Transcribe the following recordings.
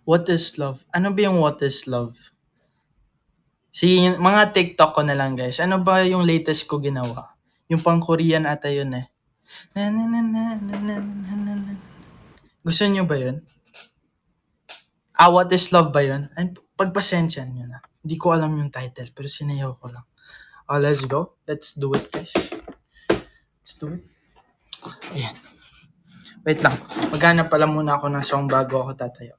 What is love? Ano ba yung what is love? Mga TikTok ko na lang guys. Ano ba yung latest ko ginawa? Yung pang Korean ata yun eh. Na, na, na, na, na, na, na, na, na. Gusto niyo ba yun? What is love ba yun? Ay, pagpasensya nyo na. Hindi ko alam yung title pero sinayaw ko lang. Let's go. Let's do it guys. Let's do it. Ayan. Wait lang. Maghanap pala muna ako ng song bago ako tatayo.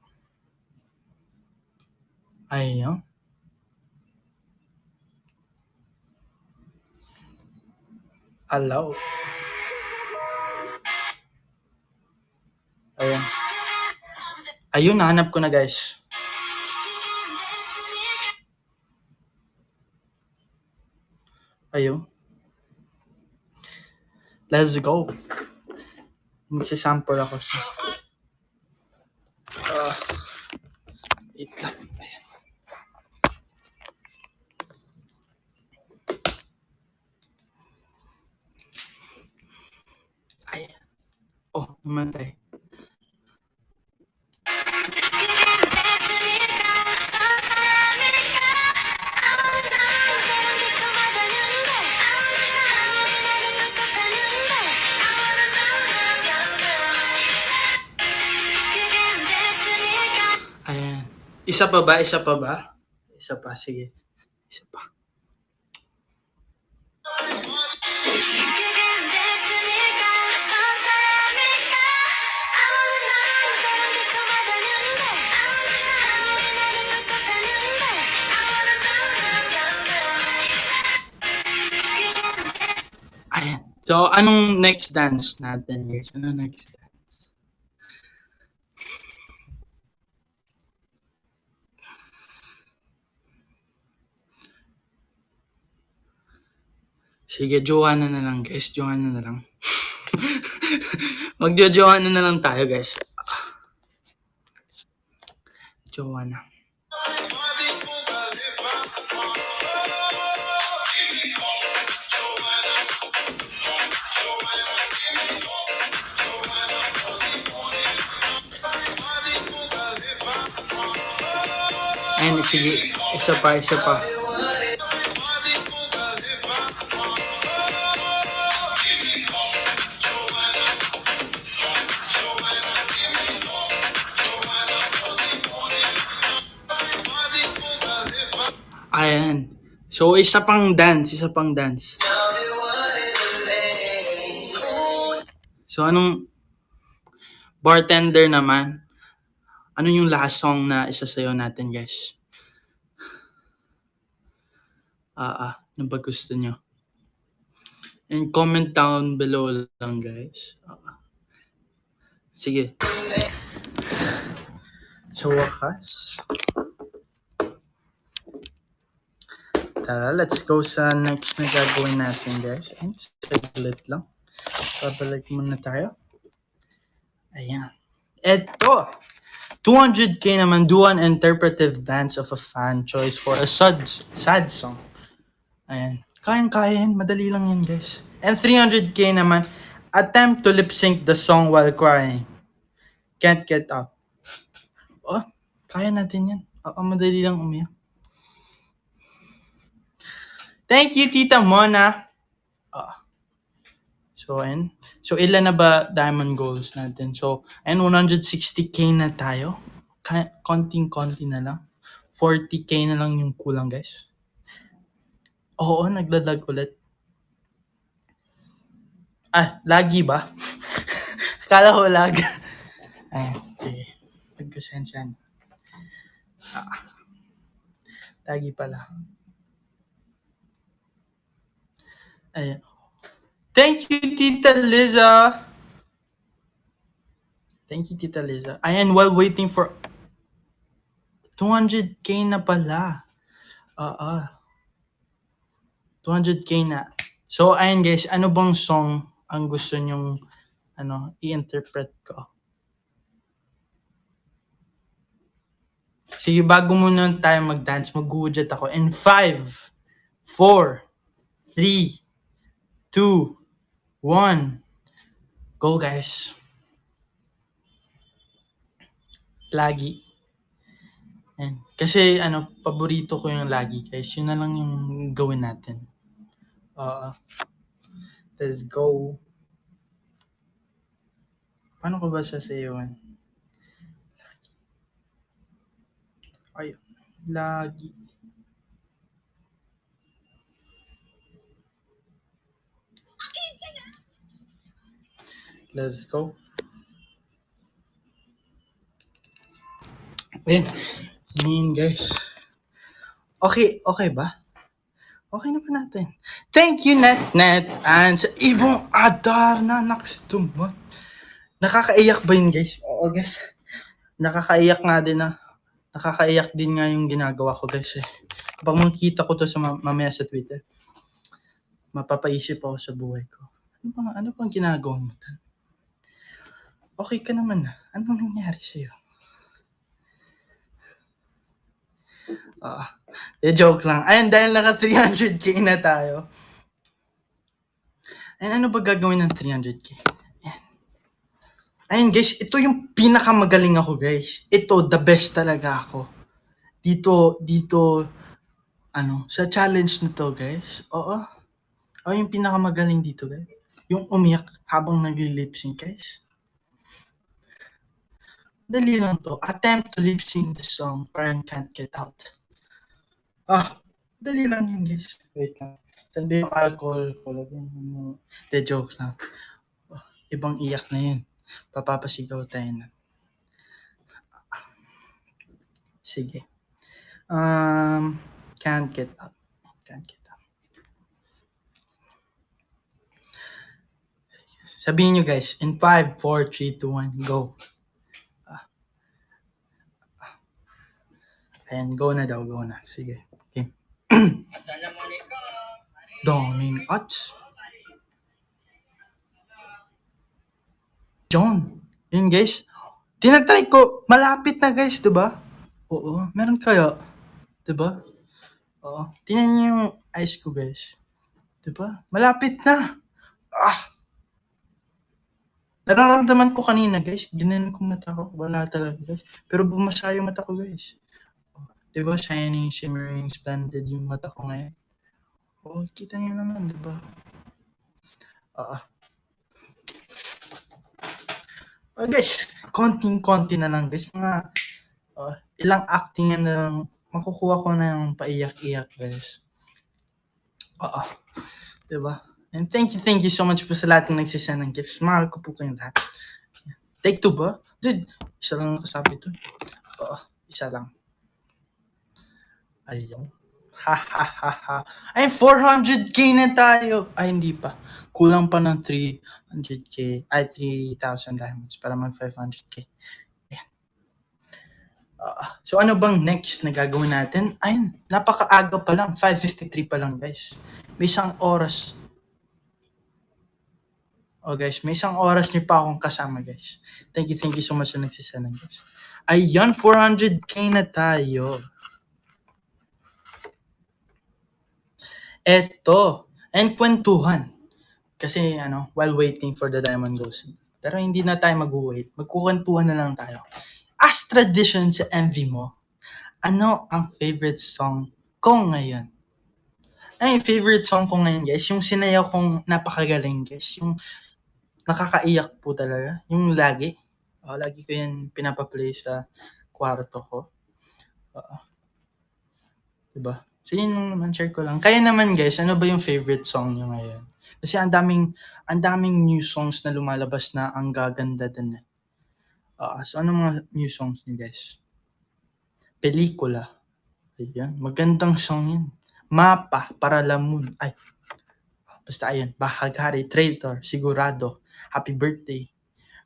Ayun. Allow. Ayun. Ayun, nahanap ko na guys. Ayun. Let's go. Magsisample ako sa... wait lang. Ayan. Ay. Oh, namatay. Ayan. Isa pa ba? Isa pa ba? Isa pa, sige. Isa pa. Ayan. So, anong next dance natin, guys? Ano next dance? Sige, Joanna na lang, guys. Joanna na lang. Magjo-Joanna na lang tayo, guys. Joanna. Ayan, sige. Isa pa, isa pa. Ayan. So, isa pang dance. Isa pang dance. So, anong... bartender naman. Ano yung last song na isasayaw natin, guys? Ano ba gusto nyo? And comment down below lang, guys. Sige. Sa wakas. Tara, let's go sa next na gagawin natin, guys. And saglit lang. Babalik muna tayo. Ayan. Eto! 200k naman, do an interpretive dance of a fan choice for a sad song. Ayan. Kayang-kaya yan. Madali lang yan, guys. And 300k naman, attempt to lip sync the song while crying. Can't get up. Oh, kaya natin yan. Madali lang umiyak. Thank you, Tita Mona. So, ilan na ba diamond goals natin? So, 160k na tayo. Konting-konti na lang. 40k na lang yung kulang, guys. Oo, naglalag ulit. Lagi ba? Akala ko lag. Ayan, sige. Pagkasensyan. Lagi pala. Ayan. Thank you, Tita Liza. Thank you, Tita Liza. Ayan, while waiting for 200k na pala. 200k na. So, ayan guys, ano bang song ang gusto nyong i-interpret ko? Sige, bago muna tayo mag-dance, mag-uudjat ako. In 5, 4, 3, 2, 1. Go guys. Lagi. Ayan. Kasi paborito ko yung lagi guys. Yun na lang yung gawin natin. Let's go. Paano ko ba sasayawan? Ay, lagi. Let's go. Ayan. Ayan guys. Okay ba? Okay na ba natin? Thank you, Net. And sa ibong adar na nakstuman. Nakakaiyak ba yun, guys? Oo, guys. Nakakaiyak nga din na. Nakakaiyak din nga yung ginagawa ko, guys. Kapag makikita ko to sa mamaya sa Twitter, mapapaisip ako sa buhay ko. Ano bang ginagawa mo? Okay ka naman na. Anong nangyari sa'yo? Joke lang. Ayun, dahil naka 300k na tayo. Ayun, ano ba gagawin ng 300k? Ayun guys, ito yung pinakamagaling ako guys. Ito, the best talaga ako. Dito, sa challenge na to guys. Oo. Yung pinakamagaling dito guys. Yung umiyak habang nagli-lip sync guys. Dali lang to. Attempt to lip sync the song Parang Can't Get Out. Dali lang yun guys. Wait lang. Sabi yung alcohol. De joke lang. Ibang iyak na yun. Papapasigaw tayo na. Sige. Can't get out. Sabihin nyo guys, in 5, 4, 3, 2, 1, go. Ayan, go na daw, go na. Sige. Okay. Daming ads. John. Yun guys. Tinatry ko. Malapit na guys, diba? Oo. Meron kaya. Diba? Oo. Tingnan nyo yung eyes ko guys. Diba? Malapit na. Nararamdaman ko kanina guys. Ginanon ko mata ko. Wala talaga guys. Pero bumasa yung mata ko guys. Diba? Shining, shimmering, splendid yung mata ko ngayon. Kita nyo naman, diba? Guys, konting-konti na lang guys. Mga ilang acting na lang. Makukuha ko na yung paiyak-iyak guys. Diba? And thank you so much po sa lahat ng nagsisend ng gifts. Mahal ko po kayong lahat. Take 2 ba? Dude, isa lang nakasabi to. Isa lang. Ayun. Ay, 400k na tayo. Ay, hindi pa. Kulang pa ng 300k. Ay, 3,000 diamonds para mag 500k. Ayan. So, ano bang next na gagawin natin? Ayun, napakaaga pa lang. 5:53 pa lang, guys. May isang oras. Guys, may isang oras niyo pa akong kasama, guys. Thank you so much sa nagsisend ng gifts. Ayan, 400k na tayo. Eto, and kwentuhan. Kasi while waiting for the diamond goes. Pero hindi na tayo mag-wait. Magkukwentuhan na lang tayo. As tradition sa MV mo, ano ang favorite song ko ngayon? Ay, favorite song ko ngayon guys, yung sinayaw kong napakagaling guys. Yung nakakaiyak po talaga. Yung lagi. Lagi ko yan pinapaplay sa kwarto ko. Diba? So yun naman, share ko lang. Kaya naman guys, ano ba yung favorite song nyo ngayon? Kasi ang daming new songs na lumalabas na ang gaganda din. So ano mga new songs nyo guys? Pelikula. Ayan, magandang song yun. Mapa, para Lamun. Ay, basta ayan. Bahagari, Traitor, Sigurado, Happy Birthday,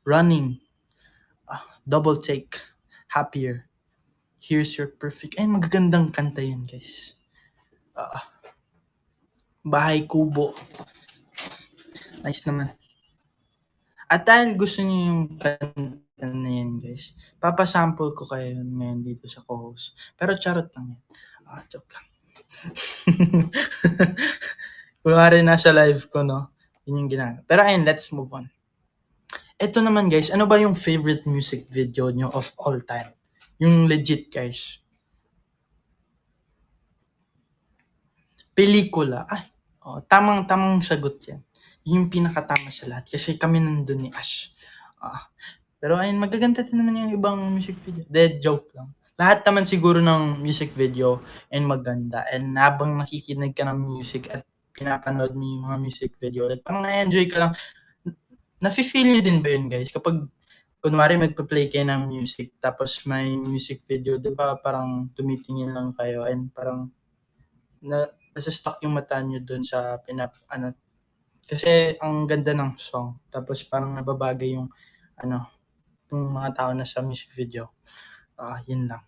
Running, Double Take, Happier, Here's Your Perfect. Ay, magagandang kanta yun guys. Bahay Kubo. Nice naman. At dahil gusto niyo yung kanta na yan guys, papasample ko kayo ngayon dito sa co-host. Pero charot lang yan. Joke lang. Kunwari nasa live ko, no? Yun yung ginagawa. Pero ayun, let's move on. Ito naman guys, ano ba yung favorite music video nyo of all time? Yung legit guys. Pelikula. Ay, tamang sagot yan. Yung pinakatama sa lahat kasi kami nandun ni Ash. Pero ayun, magaganda din naman yung ibang music video. Dead joke lang. Lahat naman siguro ng music video and maganda. And habang nakikinig ka ng music at pinapanood mo yung mga music video, parang na-enjoy ka lang. Nafe-feel nyo din ba yun, guys? Kapag kunwari magpa-play kayo ng music tapos may music video, 'di ba parang tumitingin lang kayo and parang nasa-stuck yung mata niyo dun sa kasi ang ganda ng song tapos parang nababagay yung yung mga tao na sa music video. Yun lang.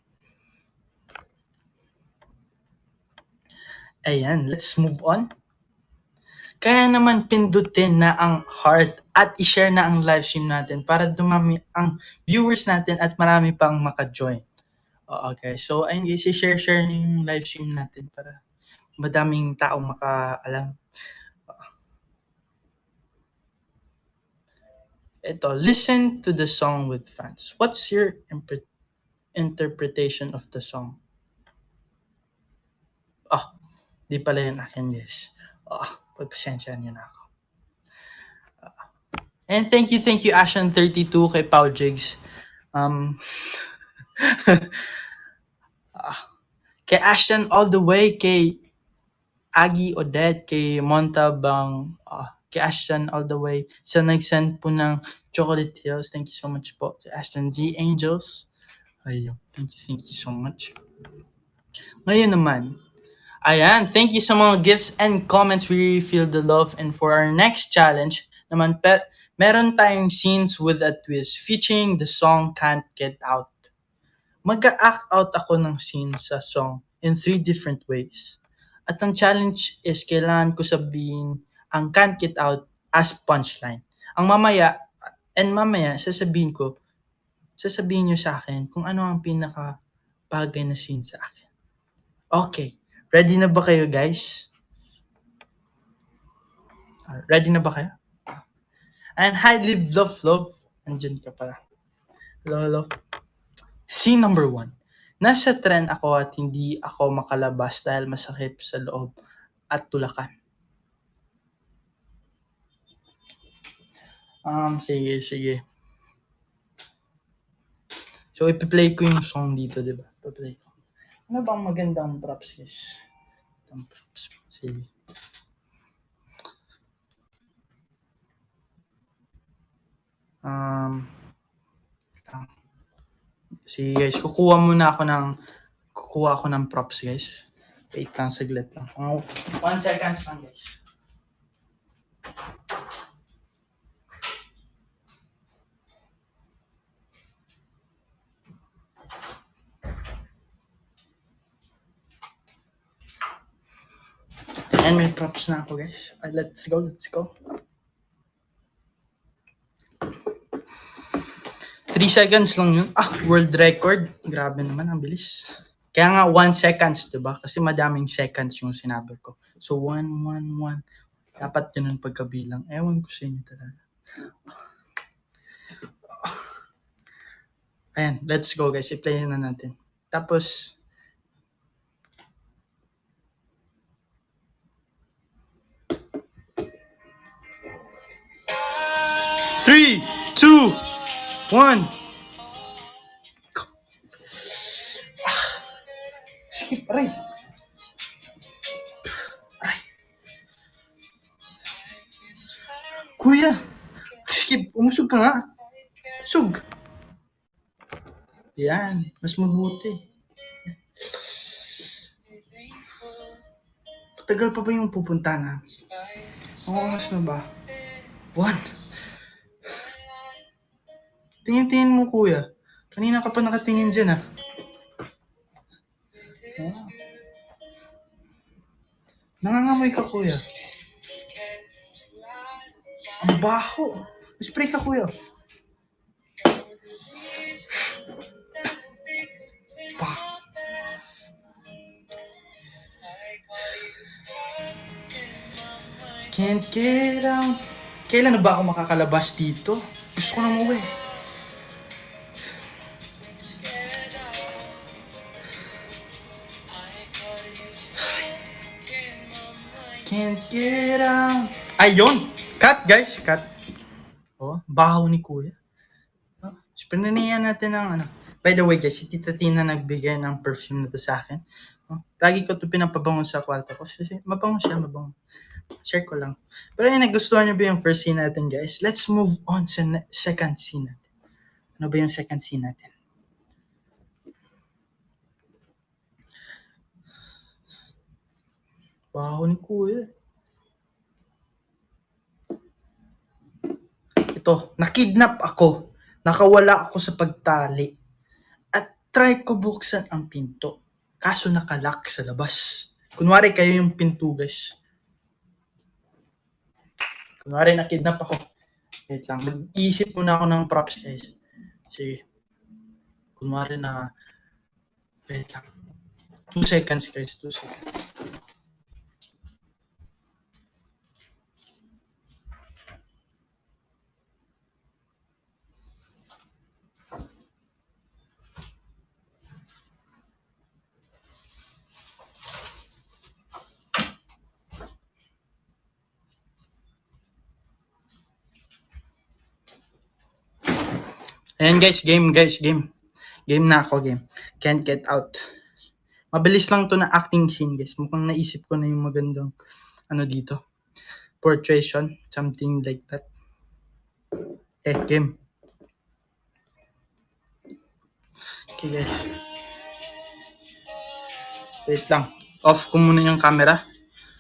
Ayan, let's move on. Kaya naman pindutin na ang heart at i-share na ang live stream natin para dumami ang viewers natin at marami pang maka-join. Okay. So, ayun guys, i-share niyo yung live stream natin para madaming tao makaalam. Ito, listen to the song with fans. What's your interpretation of the song? Di pala yun akin, guys. Pagpasensya niyo na ako. And thank you, Ashan32 kay Pau Jigs. Kay Ashton all the way, kay Aggie Odette, kay Montabang, kay Ashton all the way. Sa nag-send po ng Chocolate Hills, thank you so much po. Kay Ashton G. Angels, ayun, thank you so much. Ngayon naman, ayan, thank you sa mga gifts and comments. We really feel the love. And for our next challenge naman, meron tayong scenes with a twist featuring the song Can't Get Out. Mag-a-act out ako ng scene sa song in 3 different ways. At ang challenge is kailangan ko sabihin ang Can't Get Out as punchline. Mamaya sasabihin nyo sa akin kung ano ang pinaka bagay na scene sa akin. Okay, ready na ba kayo, guys? Ready na ba kayo? And hi, Live Love. Andyan ka pala. Hello. Scene number 1. Nasa tren ako at hindi ako makalabas dahil masakit sa loob at tulakan. Sige. So, ipi-play ko yung song dito, di ba? Ipi-play ko. Ano bang magandang props, guys? Sige. Sige, guys. Kukuha ako ng props, guys. Wait lang, saglit lang. 1 seconds lang, guys. And may props na ako, guys. Let's go. 3 seconds lang yun. World record. Grabe naman, ang bilis. Kaya nga 1 seconds, diba? Kasi madaming seconds yung sinabi ko. So, 1. Dapat ganun pagkabilang. Ewan ko sa inyo talaga. Ayan, let's go, guys. I-play na natin. Tapos, Three, 2, 1. Skip, aray. Kuya, skip, umusog ka nga. Usog. Yan, mas mabuti. Tagal pa ba yung pupunta na? Oras na ba? 1. Tingin mo, kuya. Kanina ka pa nakatingin dyan, Nangangamoy ka, kuya. Ang baho. Spray ka, kuya. Can't get out. Kailan na ba ako makakalabas dito? Gusto ko na umuwi. Can't get out. Ayun! Cut, guys, cut. Oh, baho ni Kuya. Oh, pinanihan natin ng ano. By the way, guys, si Tita Tina nagbigay ng perfume na to sa akin. Oh, lagi ko to pinapabango sa kwarto ko. Kasi mabango siya, mabango. Share ko lang. Pero yun, nagustuhan niyo ba yung first scene natin, guys? Let's move on sa second scene natin. Ano ba yung second scene natin? Baho ni Kuya. Ito, nakidnap ako. Nakawala ako sa pagtali. At try ko buksan ang pinto. Kaso nakalock sa labas. Kunwari kayo yung pinto, guys. Kunwari nakidnap ako. Wait lang. Mag-iisip muna ako ng props, guys. Sige. Kunwari na... Wait lang. 2 seconds, guys. 2 seconds. Ayan, guys. Game, guys. Game. Game na ako, game. Can't get out. Mabilis lang to na acting scene, guys. Mukhang naisip ko na yung magandang ano dito. Portrait, something like that. Game. Okay, guys. Wait lang. Off ko muna yung camera.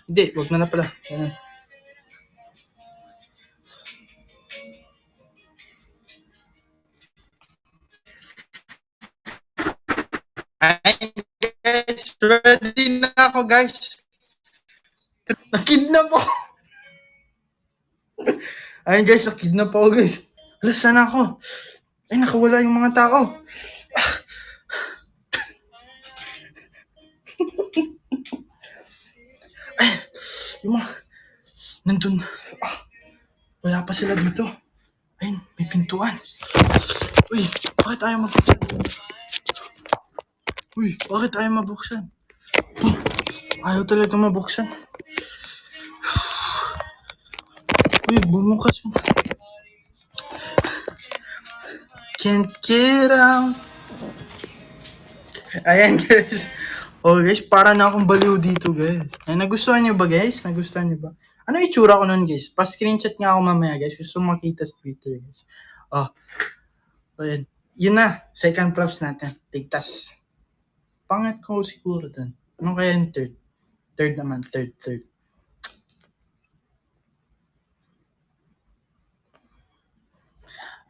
Hindi, wag na pala. Ayan. Ayan, guys. Ready na ako, guys. Nakidnap ako. Ayun, guys. Nakidnap ako, guys. Hala, saan ako? Ay, nakawala yung mga tao. Ay, yung mga... Nandun. Wala pa sila dito. Ayun, may pintuan. Uy, bakit ayaw mabuksan? Uy, bakit ayaw mabuksan? Ayaw talaga mabuksan. Uy, bumukas yun. Can't get out. Ayan, guys. Oh, guys, para na akong baliw dito, guys. Ay, nagustuhan nyo ba, guys? Nagustuhan nyo ba? Ano itsura ko nun, guys? Pa-screenshot nga ako mamaya, guys. Gusto makita sa Twitter, guys. Oh, ayan. Yun na. Second props natin. Ligtas. Pangat ko siguro dun. Ano kaya yung third? Third naman. Third.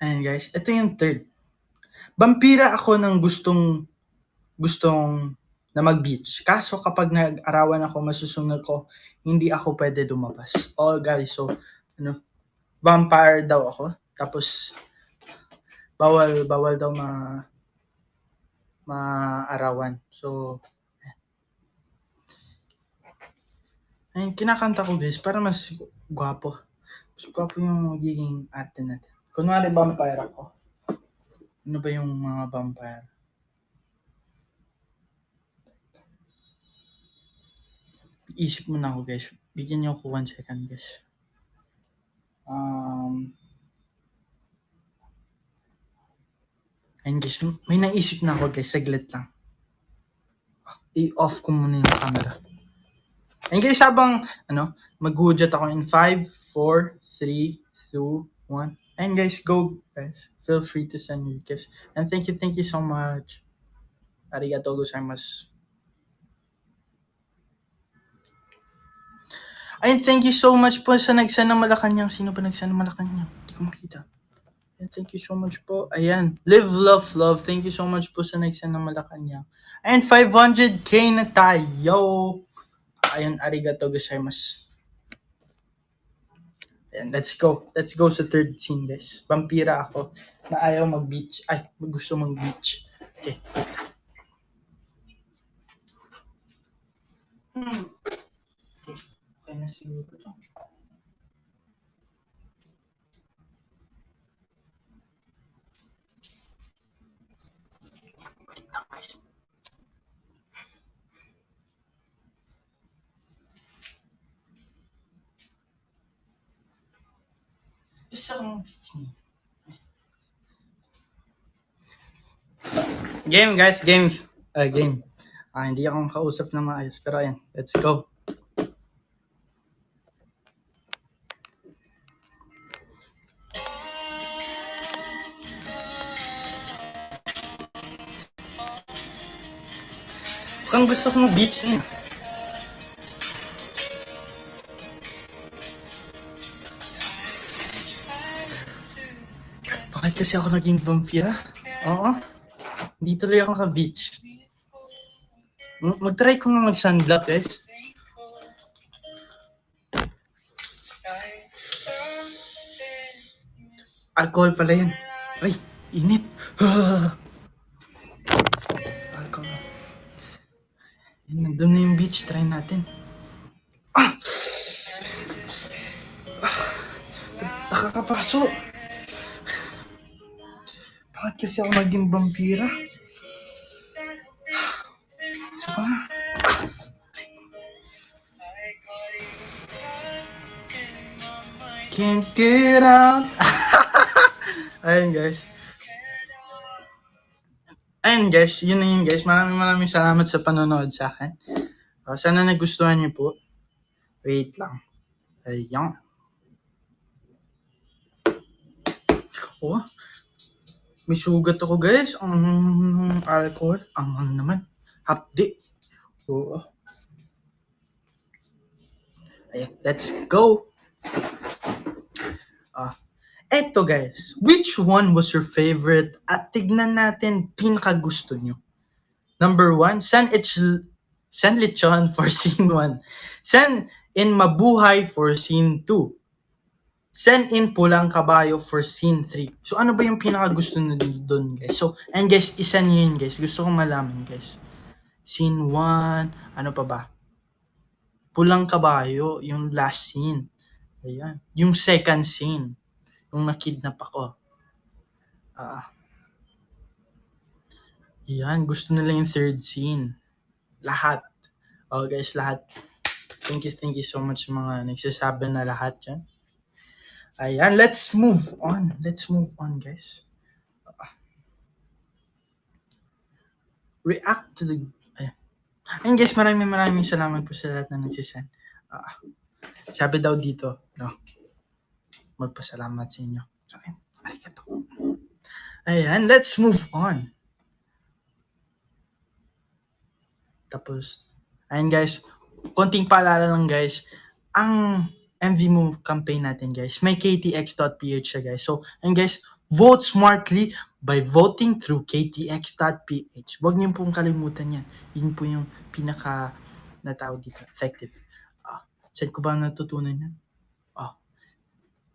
Ayan, guys. Ito yung third. Vampira ako ng gustong na mag-beach. Kaso kapag nag-arawan ako, masusunod ko, hindi ako pwede lumabas. Oh, guys. So, ano, vampire daw ako. Tapos, bawal daw maarawan. So, ayun, kinakanta ko, guys, para mas gwapo. Mas gwapo yung magiging ate natin. Kunwari, vampire ako. Ano ba yung mga vampire? Isip muna ako, guys. Bigyan niyo ako 1 second, guys. Ayun, guys. May naisip na ako, guys. Saglit lang. I-off ko muna yung camera. Ayun, guys, habang mag-hujat ako in 5, 4, 3, 2, 1. And guys, go, guys. Feel free to send your gifts. And thank you so much. Arigatou gozaimasu. Ayun, thank you so much po sa nagsend ng Malacanang. Sino ba nagsend ng Malacanang? Hindi ko makita. And thank you so much po. Ayan, live, love. Thank you so much po sa nagsend ng Malacanang. And 500k na tayo. Ayun, arigatou gozaimasu. And let's go sa third scene, guys. Vampira ako na ayaw mag-beach. Ay, gusto mag-beach. Okay. Okay na siguro to. Wait lang, guys. Gusto kong beach niya. Game guys, games. Game. Hindi akong kausap na maayos. Pero ayan, let's go. Kung gusto kong beach niya. Bakit kasi ako naging vampira? Oo. Hindi tuloy ako ka-beach. Mag-try ko nga mag-sunblock, guys. Alcohol pala yan. Ay, init. Alcohol. Nandun na yung beach. Try natin. Nakakapaso. Bakit kasi ako naging vampira? Isa pa nga. Can't get out. Ayun guys. Ayun guys, yun na yun guys. Maraming salamat sa panonood sa akin. Sana nagustuhan niyo po. Wait lang. Ayun. Oh, may sugat ako guys. Ang alcohol. Ang naman. Hapdi. Oo. Ayan, let's go. Eto guys, which one was your favorite? At tignan natin pinakagusto nyo. Number 1, San Lechon for scene 1. San in Mabuhay for scene 2. San in Pulang Kabayo for scene 3. So ano ba yung pinakagusto nyo dun guys? So, and guys, isa nyo yun guys. Gusto kong malaman guys. Scene 1, ano pa ba? Pulang Kabayo, yung last scene. Ayan. Yung second scene. Yung nakidnap ako. Yan, gusto nila yung third scene. Lahat. Guys, lahat. Thank you so much mga nagsasabi na lahat dyan. Ayan, let's move on. Let's move on, guys. React to the... Ayan guys, maraming salamat po sa lahat na nagsisend. Sabi daw dito, no? Magpasalamat sa inyo. So, arigato. Ayan, let's move on. Tapos, ayan guys, konting paalala lang guys, ang MV Move campaign natin guys, may ktx.ph siya guys. So, and guys, vote smartly by voting through ktx.ph. Huwag niyo pong kalimutan yan. Yun po yung pinaka natawag dito, effective. Saan ko ba natutunan yan?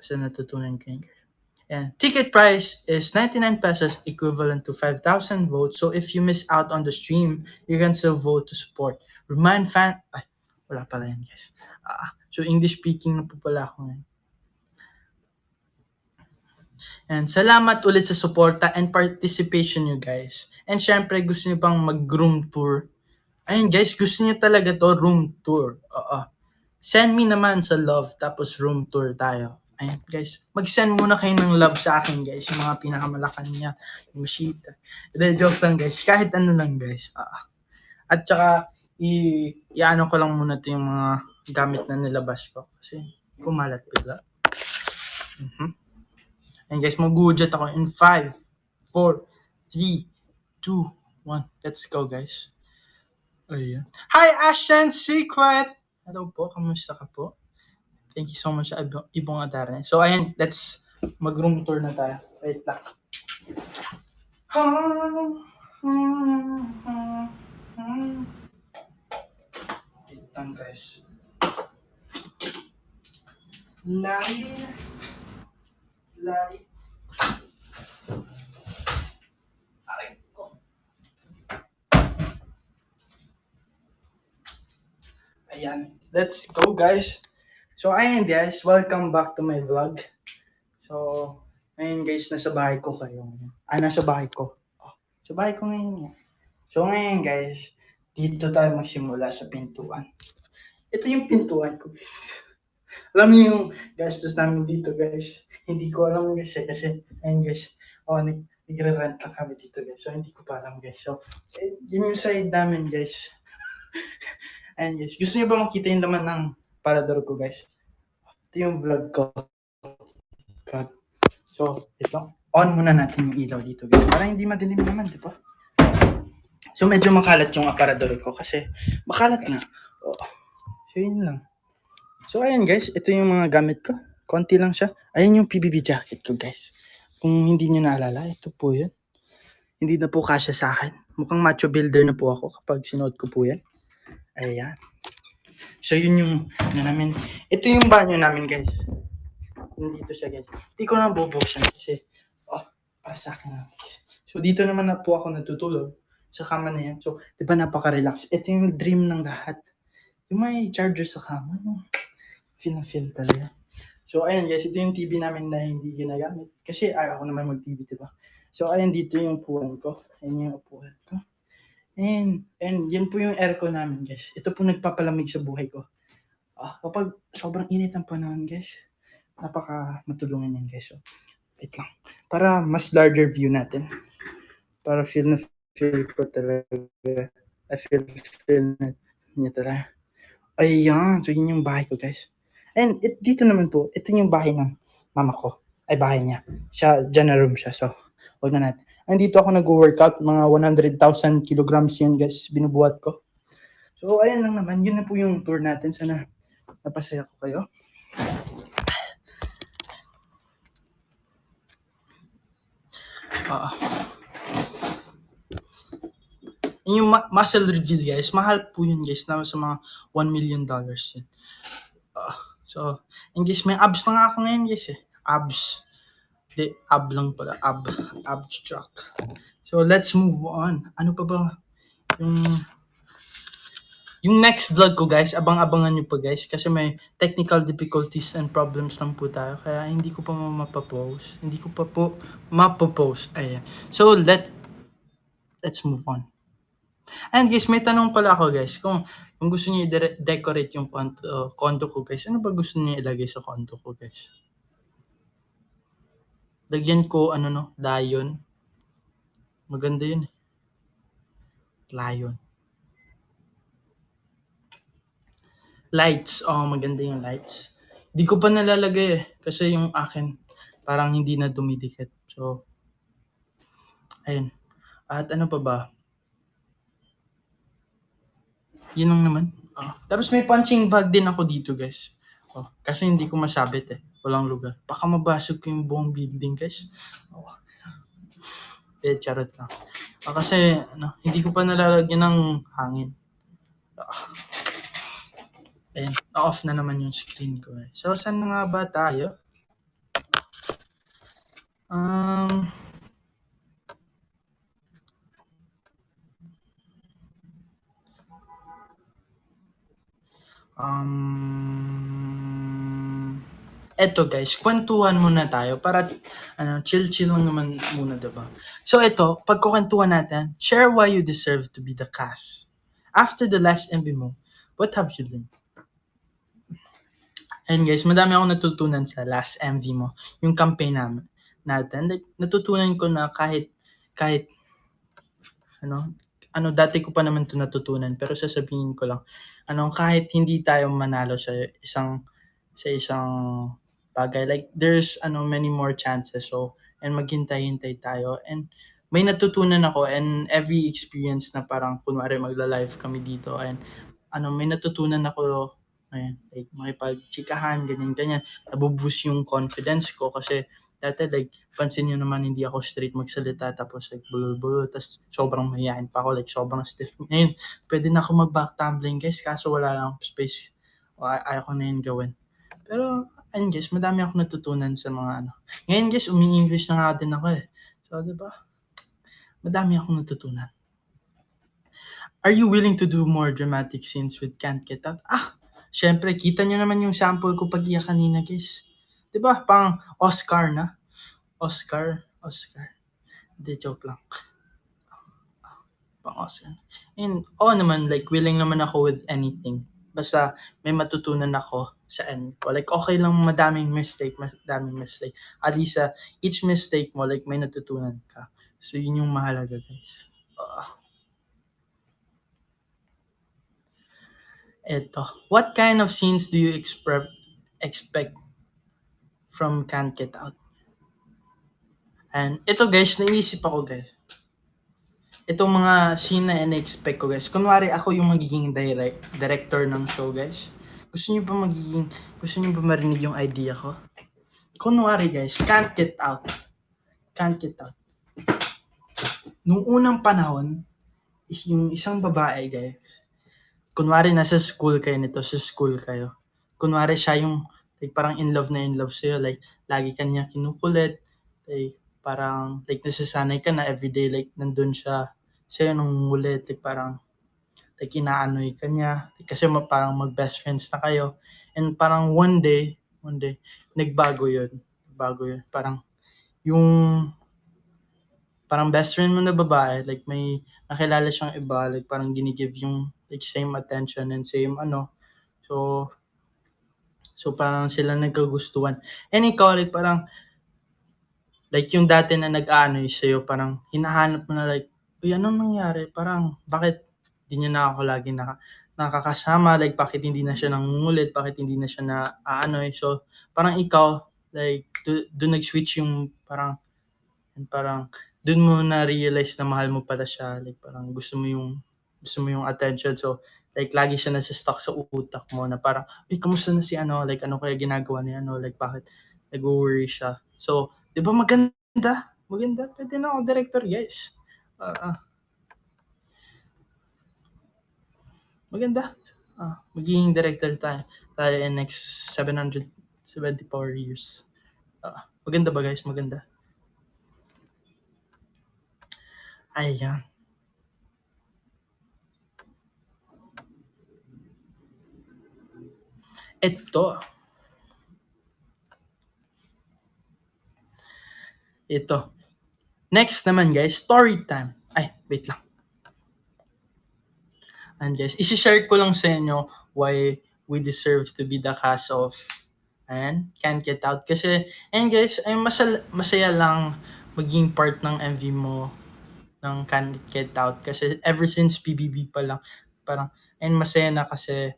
Basta natutunan ko yan guys. And ticket price is 99 pesos, equivalent to 5,000 votes. So if you miss out on the stream, you can still vote to support. Remind fan... Ay, wala pala yan guys. So English speaking na po pala ako ngayon. And salamat ulit sa suporta and participation nyo guys. And syempre gusto nyo pang mag-room tour. Ayun guys, gusto nyo talaga to room tour. Send me naman sa love tapos room tour tayo. Ayun guys, mag-send muna kayo ng love sa akin guys, yung mga pinakamalakan niya, yung Mushita. Joke lang guys, kahit ano lang guys. At saka, i-ano ko lang muna ito yung mga gamit na nilabas ko kasi kumalat bigla. Ayun guys, mag-budget ako in 5, 4, 3, 2, 1. Let's go guys. Ayun. Hi Ashton Secret! Hello po, kamusta ka po? Thank you so much sa Ibong Adarne. So, ayan, let's mag-room tour na tayo. Wait lang. Wait lang, guys. Lari. Aray ko. Ayan. Let's go, guys. So, ayan, guys. Welcome back to my vlog. So, ngayon, guys, nasa bahay ko kayo. Nasa bahay ko. Sa bahay ko ngayon. So, ngayon, guys, dito tayo magsimula sa pintuan. Ito yung pintuan ko, guys. Alam niyo yung gastos namin dito guys. Hindi ko alam guys kasi ayun guys. Nagre-rent lang kami dito guys. So hindi ko pa alam guys. So yun yung side namin guys. Ayun guys. Gusto niyo ba makita yung laman ng parador ko guys? Ito yung vlog ko. So ito. On muna natin yung ilaw dito guys. Para hindi madilim naman, di ba? So medyo makalat yung aparador ko kasi makalat na. Oh, so yun lang. So ayan guys, ito yung mga gamit ko. Konti lang siya. Ayan yung PBB jacket ko guys. Kung hindi nyo naalala, ito po yun. Hindi na po kasya sa akin. Mukhang macho builder na po ako kapag sinuot ko po yan. Ayan. So yun yung namin. Ito yung banyo namin guys. Nandito siya guys. Hindi ko na bubuksan kasi para sa akin lang guys. So dito naman na po ako natutulog sa kama na yan. So di ba napaka-relax. Ito yung dream ng lahat. Yung may charger sa kama. Feel na feel talaga. So, ayan guys, ito yung TV namin na hindi ginagamit. Kasi ayaw ko naman mag-TV, diba? So, ayan dito yung upuan ko. Ayan yung upuan ko. And yan po yung aircon namin guys. Ito po nagpapalamig sa buhay ko. Kapag sobrang init ang panahon guys, napaka matulungan yan guys. So, wait lang. Para mas larger view natin. Para feel na feel ko talaga. Feel niya talaga. Ayan. So, yun yung bahay ko guys. And dito naman po, ito yung bahay ng mama ko. Ay, bahay niya. Dyan na room siya. So, huwag na natin. And dito ako nag-workout. Mga 100,000 kilograms yan guys. Binubuhat ko. So, ayan lang naman. Yun na po yung tour natin. Sana napasaya ko kayo. Yung muscle reveal guys. Mahal po yun guys. Na sa mga $1 million yun. So, and guys, may abs na nga ako ngayon guys eh. Abs. Di, ab lang pala. Abstract. So, let's move on. Ano pa ba? Yung next vlog ko guys, abang-abangan nyo pa guys. Kasi may technical difficulties and problems lang po tayo. Kaya hindi ko pa mapapost. Hindi ko pa po mapopost. Ayan. So, let's move on. And guys, may tanong pala ako guys. Kung gusto niyo i-decorate yung condo ko guys, ano ba gusto niyo ilagay sa condo ko guys? Lagyan ko, lion. Maganda yun eh. Lion. Lights. Maganda yung lights. Di ko pa nalalagay eh. Kasi yung akin, parang hindi na dumidikit. So, ayun. At ano pa ba? Yun lang naman. Tapos may punching bag din ako dito guys. Kasi hindi ko masabit eh. Walang lugar. Baka mabasag ko yung buong building guys. Charot lang. Kasi hindi ko pa nalalagyan ng hangin. Ayun, off na naman yung screen ko eh. So, saan na nga ba tayo? Eto guys, kwentuhan muna tayo para chill-chill lang naman muna, diba? So ito, pagkukwentuhan natin, share why you deserve to be the cast. After the last MV mo, what have you learned? And guys, madami akong natutunan sa last MV mo, yung campaign natin. Like, natutunan ko na kahit dati ko pa naman 'to natutunan pero sasabihin ko lang, kahit hindi tayo manalo sa isang bagay, like there's many more chances. So, and maghintay-hintay tayo and may natutunan ako and every experience na parang kunwari magla-live kami dito and may natutunan ako ngayon, like makipagtsikahan, ganyan. Nabu-boost yung confidence ko kasi dati like pansin niyo naman hindi ako straight magsalita tapos like bulol-bulol tapos sobrang mahiyain pa ako, like sobrang stiff. Ngayon, pwede na ako mag-back tumbling guys kaso wala lang akong space. Ayaw ko na yun gawin. Pero, ayun guys, madami akong natutunan sa mga Ngayon guys, umi-English na nga din ako eh. So, di ba? Madami akong natutunan. Are you willing to do more dramatic scenes with Can't Get Out? Syempre, kita nyo naman yung sample ko pag iyak kanina guys. Di ba? Pang Oscar na. Oscar. Hindi, joke lang. Pang Oscar. And, naman, like, willing naman ako with anything. Basta, may matutunan ako sa end ko. Like, okay lang madaming mistake. At least sa each mistake mo, like, may natutunan ka. So, yun yung mahalaga, guys. Eto. What kind of scenes do you expect from Can't Get Out? And ito, guys, naisip ako, guys. Itong mga scene na in-expect ko, guys. Kunwari, ako yung magiging director ng show, guys. Gusto niyo ba gusto niyo ba marinig yung idea ko? Kunwari, guys, Can't Get Out. Can't Get Out. Nung unang panahon, is yung isang babae, guys. Kunwari, nasa school kayo nito, sa school kayo. Kunwari, siya yung, like, parang in love sa'yo. Like, lagi kanya kinukulit. Like, parang, like, nasasanay ka na everyday, like, nandun siya sa'yo nung ulit. Like, parang, like, inaanoy ka niya. Like, kasi parang mag-best friends na kayo. And parang one day, nagbago yun. Parang, yung, parang best friend mo na babae, like, may nakilala siyang iba, like, parang ginigive yung, like, same attention and same, so, parang sila nagkagustuhan. And ikaw, like, parang, like, yung dati na nag-aanoy sa'yo, parang, hinahanap mo na, like, uy, anong nangyari? Parang, bakit di niya na ako lagi nakakasama? Like, bakit hindi na siya nangungulit? Bakit hindi na siya na aanoy? So, parang ikaw, like, doon nag-switch yung parang, doon mo na-realize na mahal mo pala siya. Like, parang gusto mo yung attention. So, like, lagi siya nasa-stuck sa utak mo na parang, uy, kamusta na si ano? Like, ano kaya ginagawa niya? Like, bakit nag-worry siya? So, di ba maganda? Maganda. Pwede na ako director, guys. Maganda. Magiging director tayo in next 774 years. Maganda ba, guys? Maganda. Ayan. Ito. Next naman, guys, story time. Ay, wait lang. And guys, isi-share ko lang sa inyo why we deserve to be the cast of Can't Get Out. Kasi, and guys, ay masaya lang maging part ng MV mo ng Can't Get Out. Kasi ever since PBB pa lang, parang, and masaya na kasi,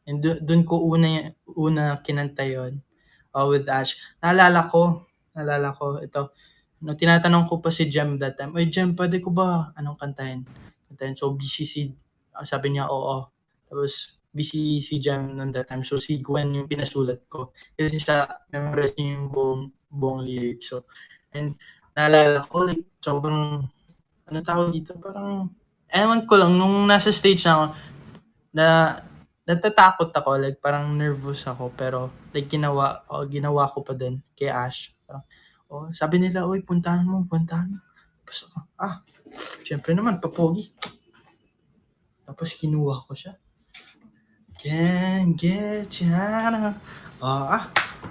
and dun ko una kinanta yun, with Ash. Naalala ko, ito, tinatanong ko pa si Jem that time, "Uy, Jem, pwede ko ba, kantahin?" So, BCC, sabi niya, oo. Tapos, busy si Jem noon that time. So, si Gwen yung pinasulat ko. Kasi siya, memorize niya yung buong lyrics. So, and naalala ko, like, sobrang, tawag dito, parang, ewan ko lang, nung nasa stage na ako, na natatakot ako, like, parang nervous ako, pero, like, ginawa ko pa din kay Ash. Parang, sabi nila, uy, puntahan mo. Tapos ako, syempre naman, papogi. Tapos kinuha ko siya. Can't get ya.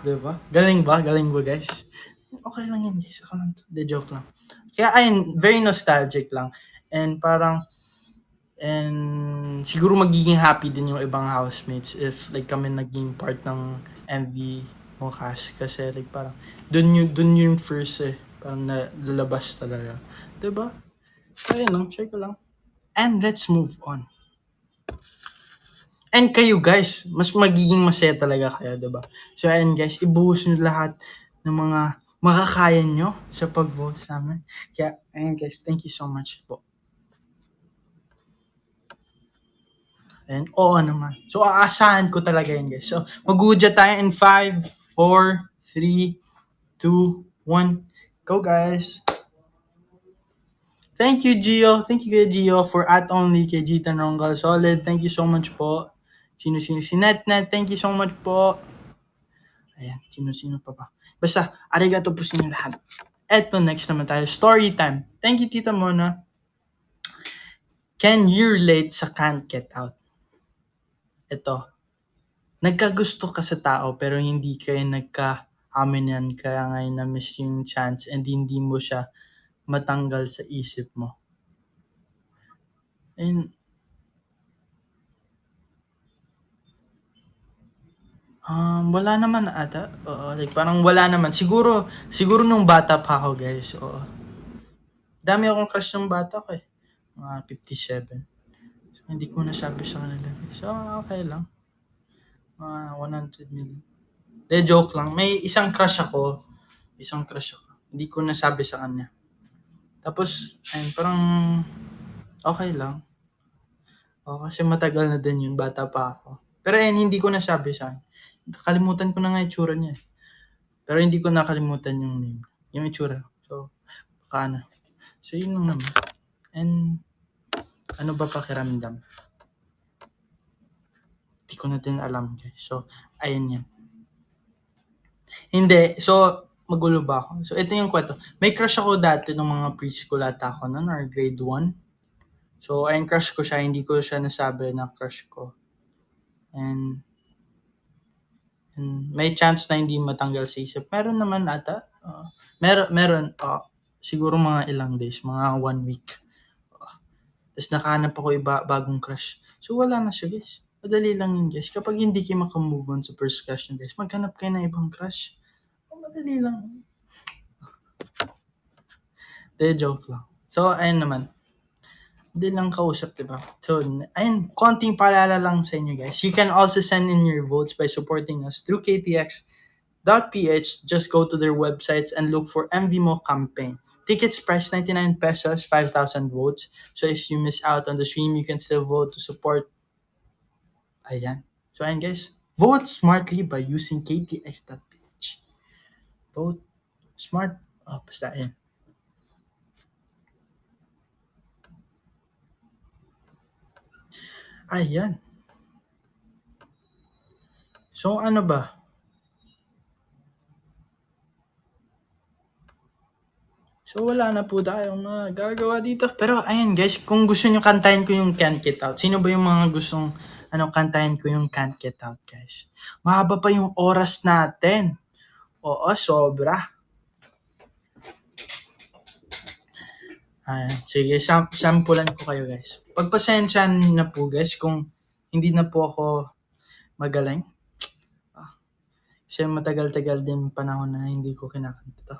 Diba? Galing ba, guys? Okay lang yan, guys. Ako lang to. The joke lang. Kaya, ayun, very nostalgic lang. And parang, and siguro magiging happy din yung ibang housemates if, like, kami naging part ng MV mo, Cash. Kasi, like, parang, dun yung first, parang nalalabas talaga. Diba? Ayun lang, share ko lang. And let's move on. And kayo, guys, mas magiging masaya talaga kayo, diba? So, ayun, guys, ibuhos nyo lahat ng mga makakaya nyo sa pag-vote sa amin. Kaya, ayun, guys, thank you so much po. And oo naman. So, aasahan ko talaga yan, guys. So, mag-uudya tayo in 5, 4, 3, 2, 1. Go, guys! Thank you, Gio. Thank you, Gio, for only kay Gita Rongal. Solid. Thank you so much po. Sino-sino? Si Netnet. Thank you so much po. Ayan, sino-sino pa ba? Basta, arigato po sa inyo lahat. Eto, next naman tayo. Story time. Thank you, Tita Mona. Can you relate sa Can't Get Out? Ito. Nagkagusto ka sa tao pero hindi kayo nagka-aminan kaya ngayon na-miss yung chance and hindi mo siya matanggal sa isip mo. And Wala naman ata. Oo, like parang wala naman. Siguro nung bata pa ako, guys. Oo. Dami akong crush nung bata ko eh. Mga 57. So, hindi ko nasabi sa kanila, guys. So, okay lang. Mga 100 million. De, joke lang. May isang crush ako. Hindi ko nasabi sa kanya. Tapos, ayun, parang okay lang. Kasi matagal na din yun. Bata pa ako. Pero ayun, hindi ko nasabi sa kanya. Kalimutan ko na nga itsura niya eh. Pero hindi ko nakalimutan yung name. Yung itsura. So, baka ano. So, yun lang naman. And, ano ba pakiramdam? Hindi ko na din alam, guys. So, ayun yan. Hindi. So, magulo ba ako? So, ito yung kwento. May crush ako dati nung mga preschool ata ako noon or grade 1. So, ayun, crush ko siya. Hindi ko siya nasabi na crush ko. And may chance na hindi matanggal sa isip. Meron naman ata. Meron. Siguro mga ilang days. Mga 1 week. Tapos nakahanap ako bagong crush. So, wala na siya, guys. Madali lang yun, guys. Kapag hindi kayo makamove on sa first crush nyo, guys, maghanap kayo ng ibang crush. Madali lang. De, joke lang. So, ayun naman. Hindi lang kausap, diba? So, ayun, konting paalala lang sa inyo, guys. You can also send in your votes by supporting us through KTX.ph. Just go to their websites and look for MVMO campaign. Tickets price 99 pesos, 5,000 votes. So, if you miss out on the stream, you can still vote to support. Ayan. So, ayun, guys. Vote smartly by using KTX.ph. Vote smart. Basta ayun. Ayan. So, ano ba? So, wala na po tayong magagawa dito. Pero, ayan guys, kung gusto nyo kantahin ko yung Can't Get Out, sino ba yung mga gustong kantahin ko yung Can't Get Out, guys? Mahaba pa yung oras natin. Oo, sobra. Ayan, sige, sampulan ko kayo, guys. Pagpasensyahan na po, guys, kung hindi na po ako magaling. Kasi matagal-tagal din panahon na hindi ko kinakanta to.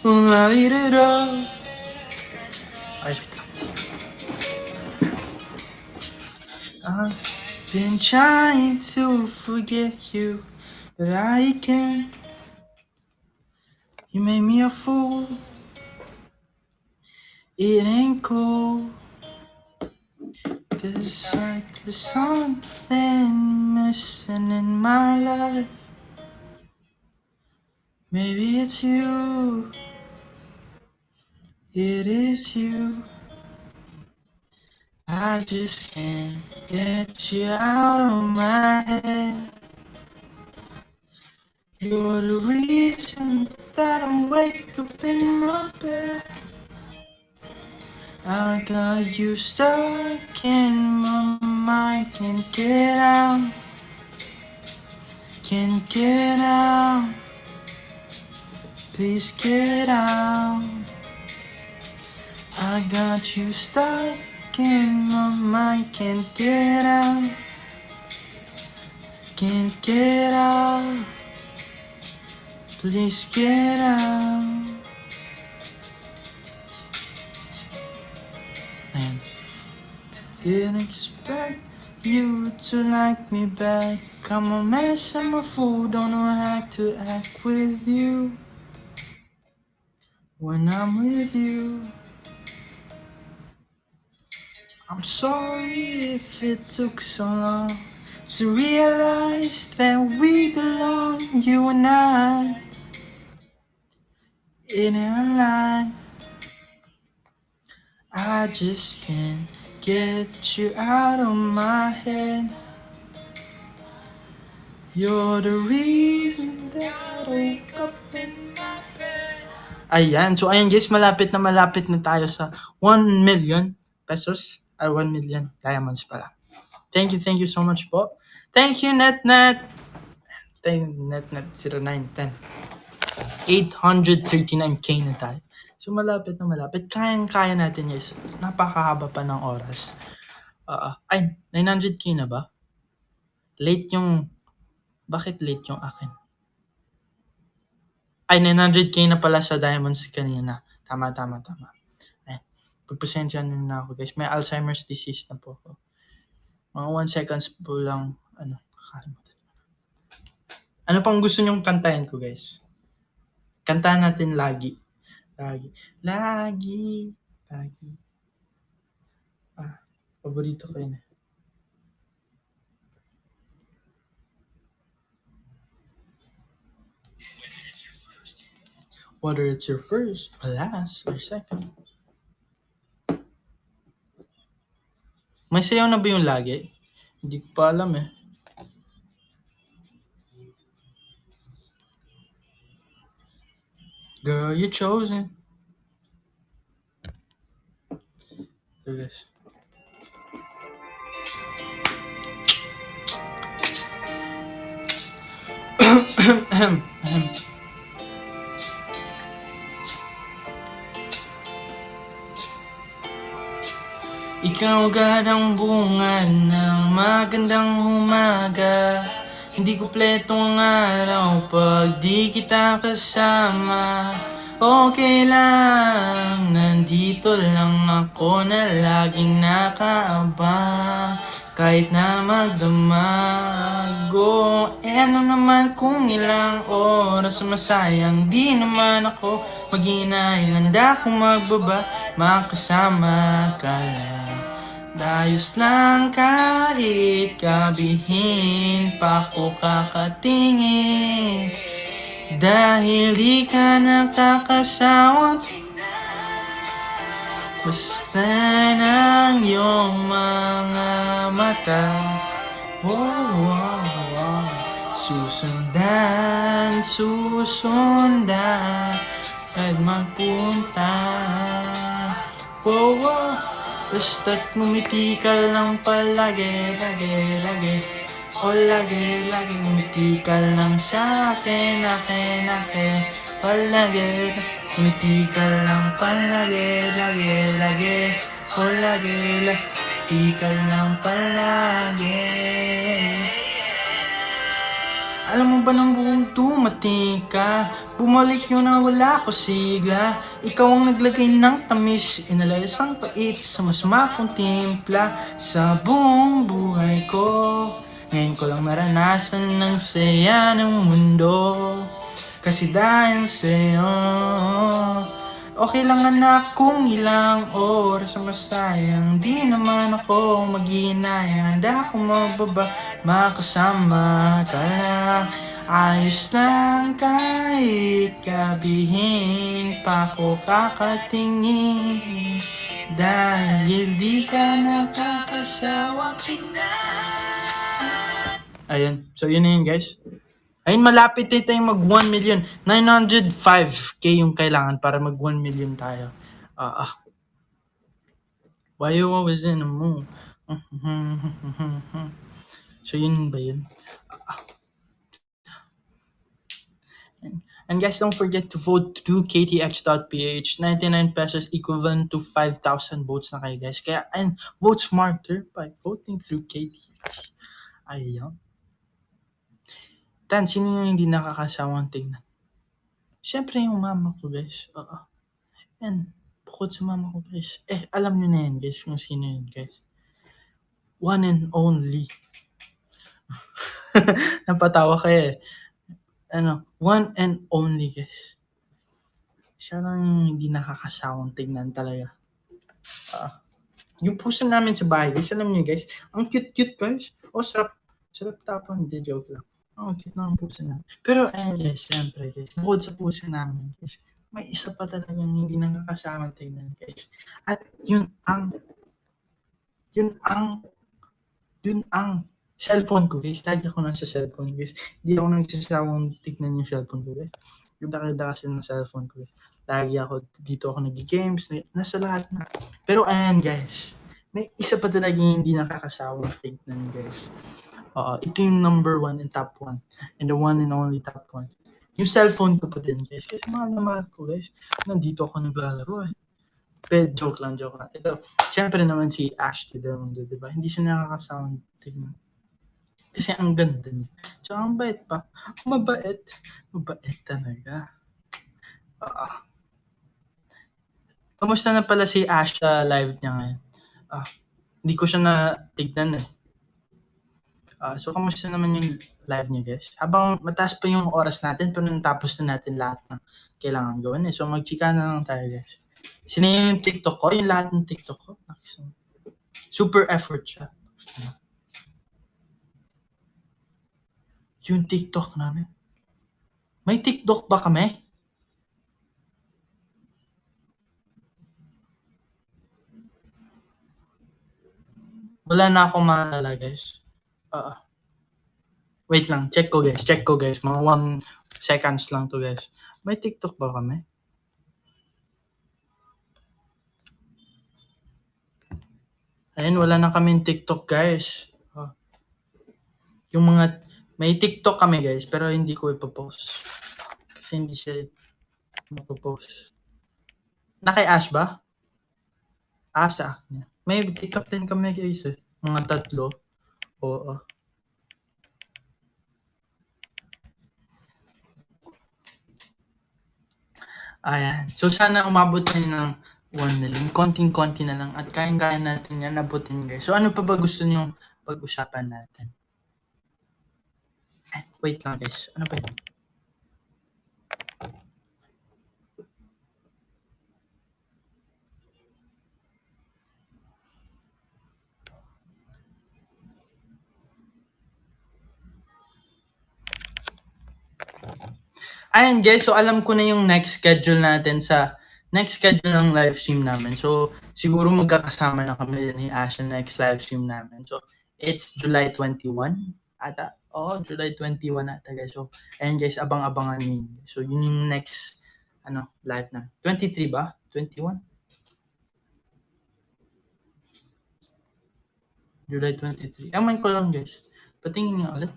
Ay, wait lang. I've been trying to forget you, but I can't. You made me a fool. It ain't cool. There's like there's something missing in my life. Maybe it's you. It is you. I just can't get you out of my head. You're the reason that I wake up in my bed. I got you stuck in my mind, can't get out. Can't get out. Please get out. I got you stuck in my mind, can't get out. Can't get out. Please get out. Man, didn't expect you to like me back. I'm a mess, I'm a fool, don't know how to act with you. When I'm with you, I'm sorry if it took so long to realize that we belong, you and I, in a line. I just can't get you out of my head. You're the reason that I wake up in my bed. Ayan. So, ayan guys, malapit na tayo sa 1 million pesos. 1 million diamonds pala. Thank you so much po. Thank you, NetNet. Thank you, NetNet 0910. 839k na tayo. So, malapit na malapit. Kayang-kaya natin, guys. Napakahaba pa ng oras. Ay, 900k na ba? Late yung... Bakit late yung akin? Ay, 900k na pala sa diamonds kanina. Tama. Ayan. Pagpasensya na ako, guys. May Alzheimer's disease na po ako. Mga 1 seconds po lang. Nakalimutan. Ano pang gusto nyong kantahin ko, guys? Kantahan natin lagi. Lagi. Paborito ko yun. Whether it's your first, or last, or second. May sayaw na ba yung lagi? Hindi ko pa alam eh. Girl, you chosen. So guys. Ikaw agad ang bunga ng magandang umaga. Hindi kumpleto ang araw pag di kita kasama. Okay lang, nandito lang ako na laging nakaabang. Kahit na magdamago, ano naman kung ilang oras masayang. Di naman ako maghinayang, handa kong magbaba, makasama ka lang. Dayos lang kahit kabihin pa ko kakatingin. Dahil di ka nakakasawang basta ng iyong mga mata. Susundan kahit magpunta. Basta't ngumiti ka lang palagi. Lagi ngumiti ka lang sa'kin, palagi. Ngumiti ka lang palagi. Lagi. Ngumiti ka lang palagi. Alam mo ba nang buong dumating ka, bumalik yun na wala ko sigla. Ikaw ang naglagay ng tamis, inalayas ang pait sa mas makong timpla sa buong buhay ko. Ngayon ko lang naranasan ng saya ng mundo, kasi dahil sa'yo. Okay lang anak kung ilang oras ang masayang. Di naman ako maghinayang, handa akong mababa, makasama ka lang. Ayos lang kahit kabihin pa ko kakatingin. Dahil di ka nakakasawa Ayun, so yun na yun guys. Ayun, malapit na tayong mag 1 million. 905k yung kailangan para mag 1 million tayo. Why you always in the mood? So yun ba yun? And guys, don't forget to vote to ktx.ph. 99 pesos equivalent to 5,000 votes na kayo guys. Kaya, and vote smarter by voting through KTX. Ayun. Tan, sino yung hindi nakakasawang tignan? Siyempre yung mama ko guys. And bukod sa mama ko guys. Alam nyo na yan guys kung sino yun guys. One and only. Napatawa kayo one and only guys. Siya lang yung hindi nakakasawang tignan talaga. Yung puso namin sa bahay guys, alam nyo guys, ang cute guys. Sarap tapon, hindi joke lang. Cute na ang puso namin. Pero guys, siyempre guys, bukod sa puso namin guys, may isa pa talagang hindi nakakasawang tignan guys. At yun ang cellphone ko guys. Lagi ako nasa cellphone guys. Hindi ako nagsasawang tignan yung cellphone ko guys. Yung nakita kasi ng cellphone ko guys. Lagi ako dito ako nag-games, nasa lahat na. Pero ayan guys, may isa pa talaga hindi nakakasawang tignan guys. Ito yung number 1 and top 1. And the one and only top 1. Yung cellphone ko pa din, guys. Kasi mahal na mahal ko, guys. Nandito ako naglalaro, eh. Pero joke lang, joke lang. Ito, syempre naman si Ashley Del Mundo, di ba? Hindi siya nakakasama tingnan. Kasi ang ganda niya. So, ang bait pa. Mabait. Mabait talaga. Ah, kamusta na pala si Ash sa live niya ngayon? Ah, hindi ko siya natignan eh. So, kamusta naman yung live niya, guys? Habang mataas pa yung oras natin, pero natapos na natin lahat ng kailangan gawin eh. So, magchika na lang tayo, guys. Sino yung TikTok ko? Yung lahat ng TikTok ko? Super effort siya. Yung TikTok namin. May TikTok ba kami? Wala na akong maalala, guys. Ah, wait lang, check ko guys, check ko guys. Mga 1 seconds lang to guys. May TikTok ba kami? Ayun, wala na kaming TikTok guys. Yung mga, may TikTok kami guys, pero hindi ko ipopost. Kasi hindi siya mapopost. Na kay Ash ba? Sa akin niya. May TikTok din kami guys eh. Mga 3. Oo. Ayan. So, sana umabot tayo ng 1 million. Konting-konti na lang. At kayang-kaya natin yan abutin guys. So, ano pa ba gusto nyo pag-usapan natin? Wait lang guys. Ano ba yun? Ayan guys, so alam ko na yung next schedule natin sa next schedule ng live stream namin. So, siguro magkakasama na kami ni Ash sa next live stream namin. So, it's July 21 ata. July 21 ata guys. So, ayan guys, abang-abangan niyo. So, yun yung next live na. 23 ba? 21? July 23. Aman ko lang guys. Patingin nga ulit.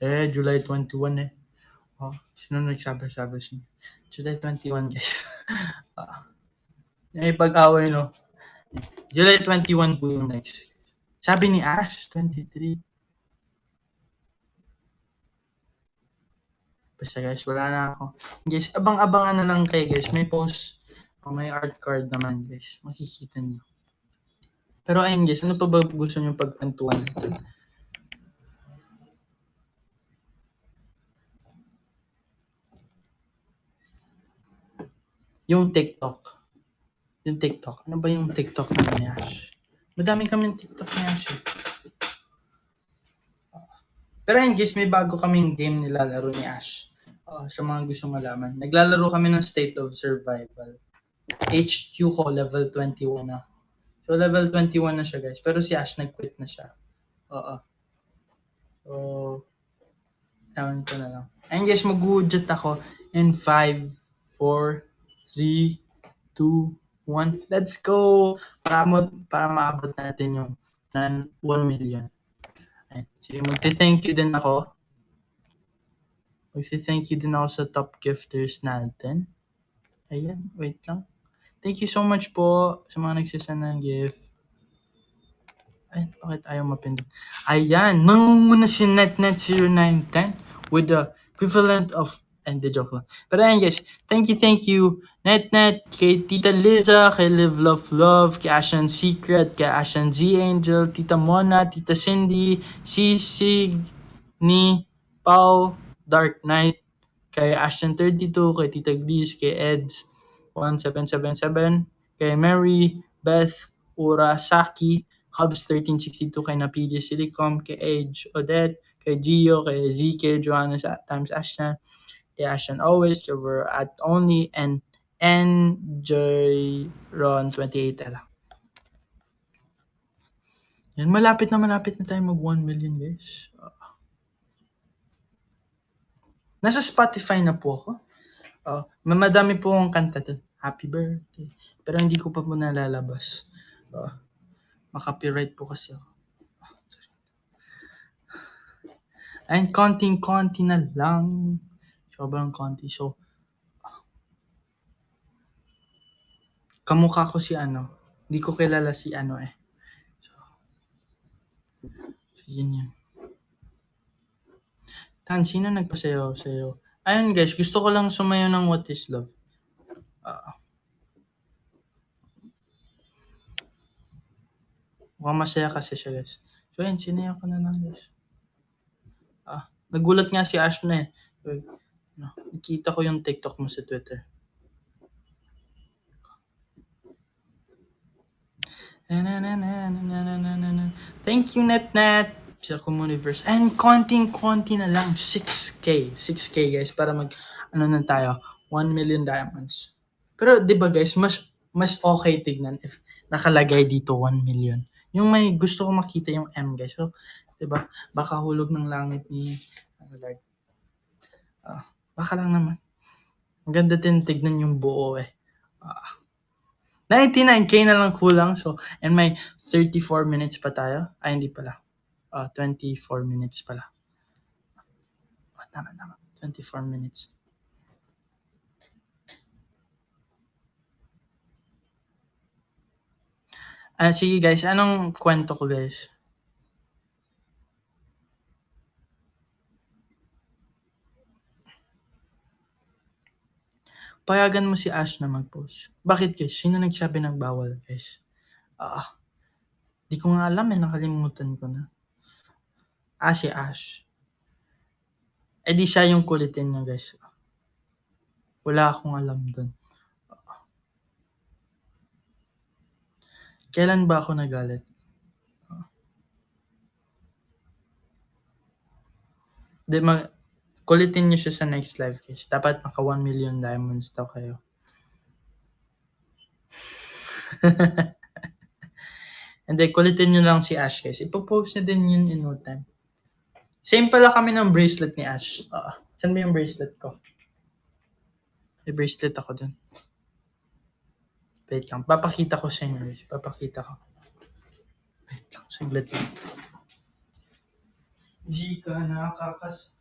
July 21 eh. Sino nagsabi siya? July 21 guys. May pag-away no. July 21 po yung next. Sabi ni Ash, 23. Basta guys, wala na ako. Guys, abang-abangan na lang kayo guys. May post, may art card naman guys. Makikita niyo. Pero ayun guys, ano pa ba gusto niyo pagkwentuhan natin? Yung TikTok. Yung TikTok. Ano ba yung TikTok ni Ash? Madami kami TikTok ni Ash. Pero ayun guys, may bago kaming game nilalaro ni Ash. Sa mga gusto malaman. Naglalaro kami ng State of Survival. HQ ko, level 21 na. So, level 21 na siya guys. Pero si Ash nag-quit na siya. Oo. So, ewan ko na lang. Ayun guys, mag-woodjet ako in 5, 4, 3, 2, 1. Let's go! Para maabot natin yung 1 million. Ayun. So, magte-thank you din ako. Magte-thank you din ako sa top gifters natin. Ayan, wait lang. Thank you so much po sa mga nagsasend ng gift. Ay, bakit ayaw mapindot? Ayan, nangunguna si NetNet0910 with the equivalent of, and the joke lang. Pero ayan guys, thank you, NetNet, kay Tita Liza, kay Live Love Love, kay Ashan Secret, kay Ashan Z Angel, Tita Mona, Tita Cindy, Sisig, ni Pau, Dark Knight, kay Ashton32, kay Tita Glees, kay Eds 1777, kay Mary, Beth, Urasaki, Hubs 1362, kay Napili Silicom, kay Age Odette, kay Gio, kay ZK, Joanna times Ashton, kay Ashton Always, kay We're at Only, and Enjoy Ron 28 lang. Yan, malapit na tayo mag 1 million guys. Nasa Spotify na po ako. Madami po akong kanta dun. Happy birthday. Pero hindi ko pa po nalalabas. Makapiright po kasi ako. And konting-konti na lang. Sobrang konti. So, kamukha ko si ano. Hindi ko kilala si ano eh. So, yun. Tan, sino nagpasayaw sa'yo? Ayun guys, gusto ko lang sumayaw ng What is Love. Mukhang masaya kasi siya guys. So yun, sinayaw ko na lang guys. Nagulat nga si Ash na eh. Nakita ko yung TikTok mo sa Twitter. Thank you, Netnet! Sa Communiverse. And konting-konti na lang. 6K. 6K guys. Para ano na tayo. 1 million diamonds. Pero di ba guys, mas okay tignan if nakalagay dito 1 million. Yung may gusto ko makita yung M guys. So, di ba? Baka hulog ng langit ni Lord. Baka lang naman. Maganda din tignan yung buo eh. 99k na lang kulang. So, and may 34 minutes pa tayo. Ay, hindi pala. 24 minutes pala. Tama. 24 minutes. Sige guys, anong kwento ko guys? Payagan mo si Ash na mag-post. Bakit guys? Sino nagsabi ng bawal guys? Di ko nga alam eh, nakalimutan ko na. Si Ash. Di siya yung kulitin niya guys. Wala akong alam dun. Kailan ba ako nagalit? Kulitin niyo siya sa next live guys. Dapat maka 1 million diamonds daw kayo. And then, kulitin nyo lang si Ash guys. Ipopost na din yun in no time. Same pala kami ng bracelet ni Ash. Saan ba yung bracelet ko? May bracelet ako dun. Wait lang. Papakita ko sa inyo. Papakita ko. Wait lang. Saglit lang. G ka nakakas.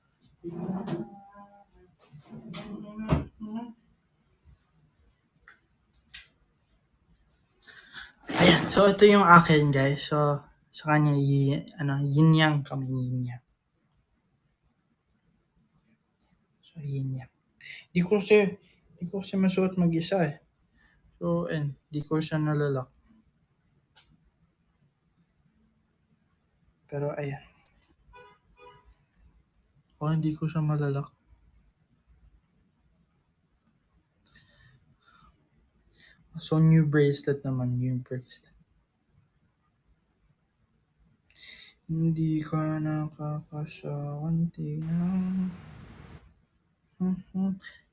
Ayan. So, ito yung akin guys. So, sa kanya, yin yang kami, yin yang. So, yin yang. Di ko kasi masuot mag-isa eh. So, di ko siya nalalak. Pero, ayan. Hindi ko siya malalak. So, new bracelet naman. Yung bracelet. Hindi ka nakakasawanti na.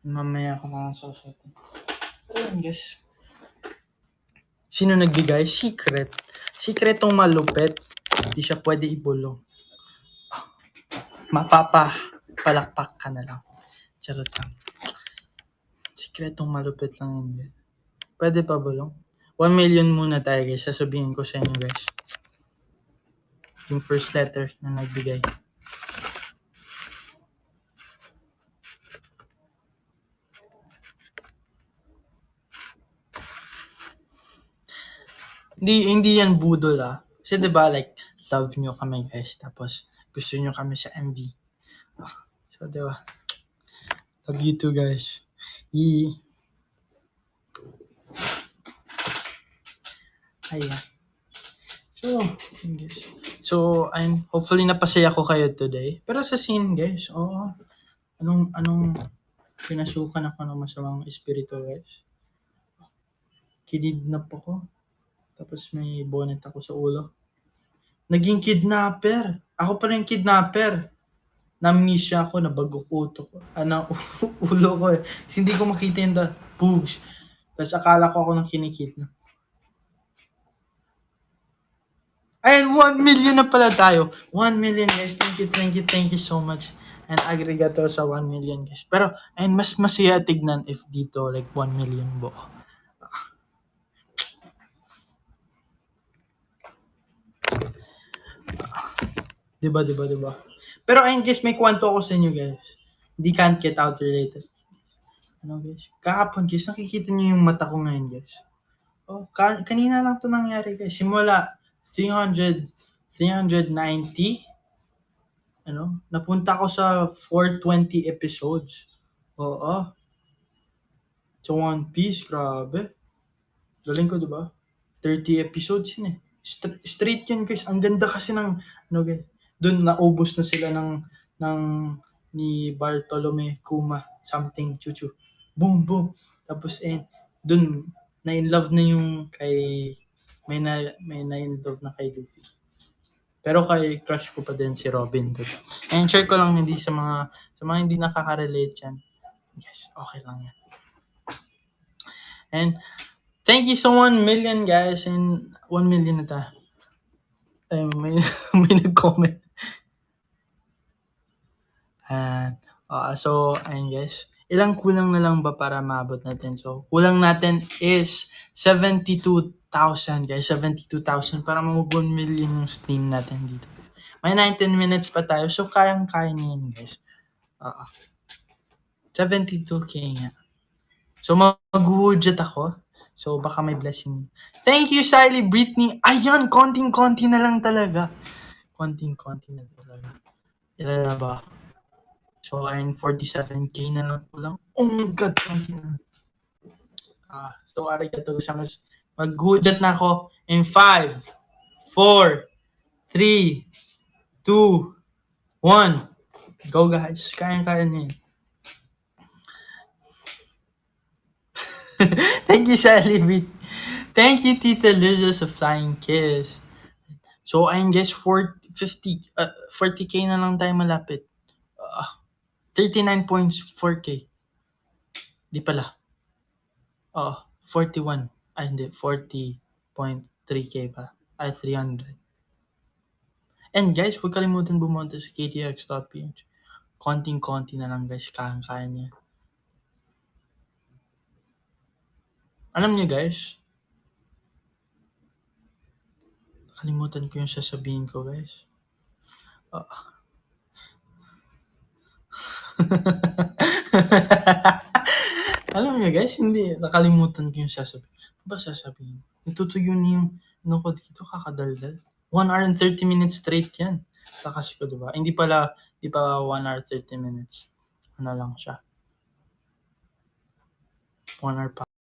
Mamaya ko na susutin. Ayun guys. Sino nagbigay? Secret. Secretong malupit. Hindi siya pwede ibulong. Mapapapalakpak ka na lang. Charot lang. Secretong malupit lang yun. Pwede pa bulong? 1 million muna tayo guys. Sasabihin ko sa inyo guys. Yung first letter na nagbigay. Hindi yan budol Kasi diba like, love nyo kami guys. Tapos, gusto nyo kami sa MV. So, diba? Love you too guys. Ayan. So, I'm hopefully napasaya ko kayo today. Pero sa scene guys, anong pinasukan ako ng masamang espiritu guys. Kidnap ako. Tapos may bonnet ako sa ulo. Naging kidnapper. Ako pa rin kidnapper. Na-amnesia ako, nabagukuto ko. Ulo ko eh. Kasi hindi ko makita yung pugs. Tapos akala ko ako nang kinikidnap. Ayan, 1 million na pala tayo. 1 million guys. Thank you so much. And agregato sa 1 million guys. Pero, ayun, mas masaya tignan if dito like 1 million buo. Diba, diba, diba? Pero ayun guys, may kwento ako sa inyo guys. Hindi can't get out related. Ano guys? Kahapon guys, nakikita niyo yung mata ko ngayon guys. Oh, kanina lang to nangyari guys. Simula 300, 390, napunta ko sa 420 episodes. Oo. Sa One Piece, grabe. Galing ko, di ba? 30 episodes yun eh. Straight yun guys. Ang ganda kasi ng, guys. Doon naubos na sila ng ni Bartolome Kuma. Something, chuchu. Boom, boom. Tapos doon, na-in love na yung kay, may na-in love na kay Luffy. Pero kay crush ko pa din si Robin doon. And share ko lang hindi sa mga hindi nakaka-relate yan. Yes, okay lang yan. And thank you so 1 million guys, and 1 million na ta. May may nag-comment. And so ayun guys, ilang kulang na lang ba para maabot natin? So kulang natin is 72,000 guys, 72,000 para mag 1 million yung stream natin dito. May 19 minutes pa tayo, so kayang-kaya niyan guys. 72k nga. So mag-budget ako. So baka may blessing. Thank you Sally Britney. Ayan, konting-konti na lang talaga. Konting-konti na talaga. Ilan na ba? So ayun, 47k na lang ko lang. Oh my god, konti na. So arigato gozaimasu. Mag-budget na ako in 5, 4, 3, 2, 1. Go guys. Kayang-kaya niyo. Thank you, Sally Beat. Thank you, Tita Liza sa flying kiss. So, ayun guys, 40k na lang tayo malapit. 39.4k. Di pala. 41. Ay, hindi. 40.3k pala. Ay, 300. And guys, huwag kalimutan bumunta sa ktx.ph. Konting-konti na lang guys, kaya niya. Alam niyo guys, kalimutan ko yung sasabihin ko guys. Alam niyo guys, hindi, nakalimutan ko yung sasabihin. Ano ba sasabihin? Natutuyo niyo yung ko dito, kakadaldal. 1 hour and 30 minutes straight yan. Takas ko, diba? Hindi pa 1 hour 30 minutes. Ano lang siya. 1 hour pa.